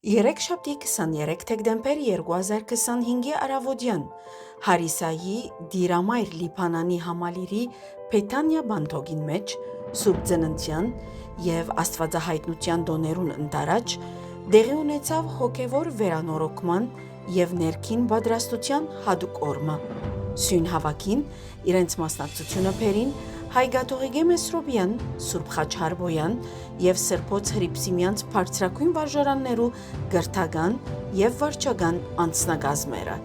Երեքշաբթի 23 դեկտեմբեր 2025-ի առավոտյան Հարիսայի Դիրամայր Լիբանանի համալիրի Փեթանիա բանթոգին մեջ Սուրբ Ծննդյան և Աստվածահայտնության դոներուն ընթരാճ դեղի ունեցավ հոգևոր վերանորոգման և ներքին պատրաստության հատուկ օրը։ Սույն հավաքին իրենց մասնակցությունը բերին Հայ Կաթողիկ Մեսրոպյան, Սուրբ Խաչհարբոյան և Սրբոց Հռիփսիմյանց բարձրագույն վարժարաններու գրթական և վարչական անձնակազմերը։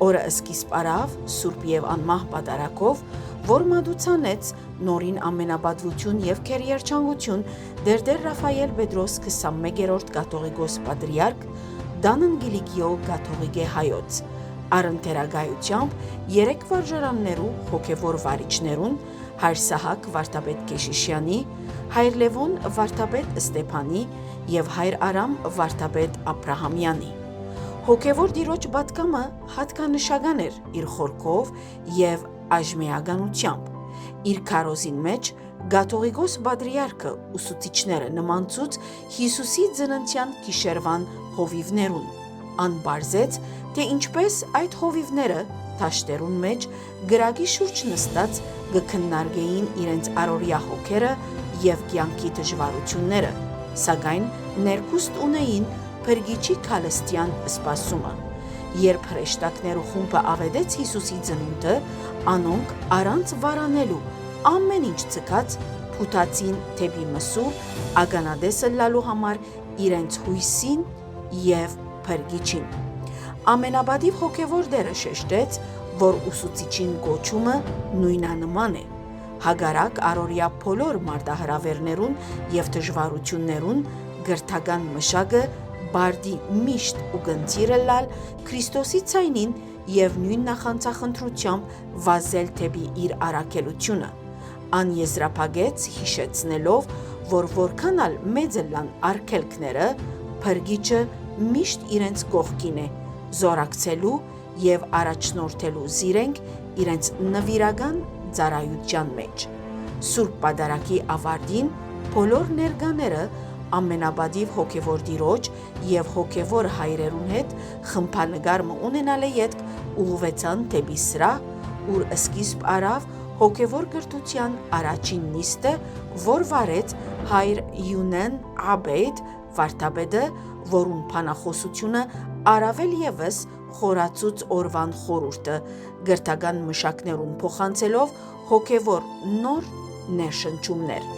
Օրը սկիզբ առավ Սուրբ և անմահ պատարագով, որ մատուցանեց նորին ամենապատվություն և քերիերջանկություն Տեր Ռաֆայել Պետրոս 21-րդ կաթողիկոս պատրիարք Դանն Գիլիգիո կաթողիկե հայոց, առընթերագայությամբ երեք վարժարաններու հոգևոր վարիչներուն Հայր Սահակ վարդապետ Կեշիշյանի, Հայր Լևոն վարդապետ Ստեփանի և Հայր Արամ վարդապետ Աբրահամյանի։ Հոգևոր Տիրոջ պատգամը հատկանշական էր իր խորքով և այժմեականությամբ։ Իր քարոզին մեջ կաթողիկոս պատրիարքը ուսուցիչները նմանցուց Հիսուսի ծննդյան գիշերվան հովիվներուն, անբարձեց, թե ինչպես այդ հովիվները դաշտերուն մեջ գրակի շուրջ նստած կքննարկեին իրենց առօրյա հոգերը և կյանքի դժվարությունները, սակայն ներքուստ ունեին Փրկիչի քալստյան սպասումը։ Երբ հրեշտակներու խումբը ավետեց Հիսուսի ծնունդը, անոնք առանց վարանելու ամեն ինչ ձգած փութացին դեպի Մսուր ականատեսը լալու համար իրենց հույսին և Փրկիչին։ Ամենապատիվ հոգևոր Տերը շեշտեց, որ ուսուցիչին կոչումը նույնանման է։ Հակառակ առօրյա բոլոր մարտահրավերներուն և դժվարություններուն կրթական մշակը բարդի միշտ ու կընծիր ըլլալ Քրիստոսի ձայնին և նույն նախանձախնդրությամբ վազել դեպի իր առաքելությունը։ Անեզրափակեց հիշեցնելով, որ որքան ալ մեծ ըլլան արգելքները, Փրկիչը միշտ իրենց կողքին է, զորակցելու և առաջնորդելու զիրենք իրենց նվիրական ծառայության մեջ։ Սուրբ պատարագի ավարտին բոլոր ներկաները ամենապատիվ հոգևոր Տիրոջ և հոգևոր հայրերուն հետ խմբանկար մը ունենալը ետք ուղղվեցան դեպի սրահ, ուր սկիզբ առավ հոգևոր կրթության առաջին նիստը, որ վարեց Հայր Յունեն Աբեյդ վարդապետը, որուն բանախոսությունը առավել ևս խորացուց օրվան խորհուրդը, կրթական մշակներուն փոխանցելով հոգևոր նոր ներշնչումներ։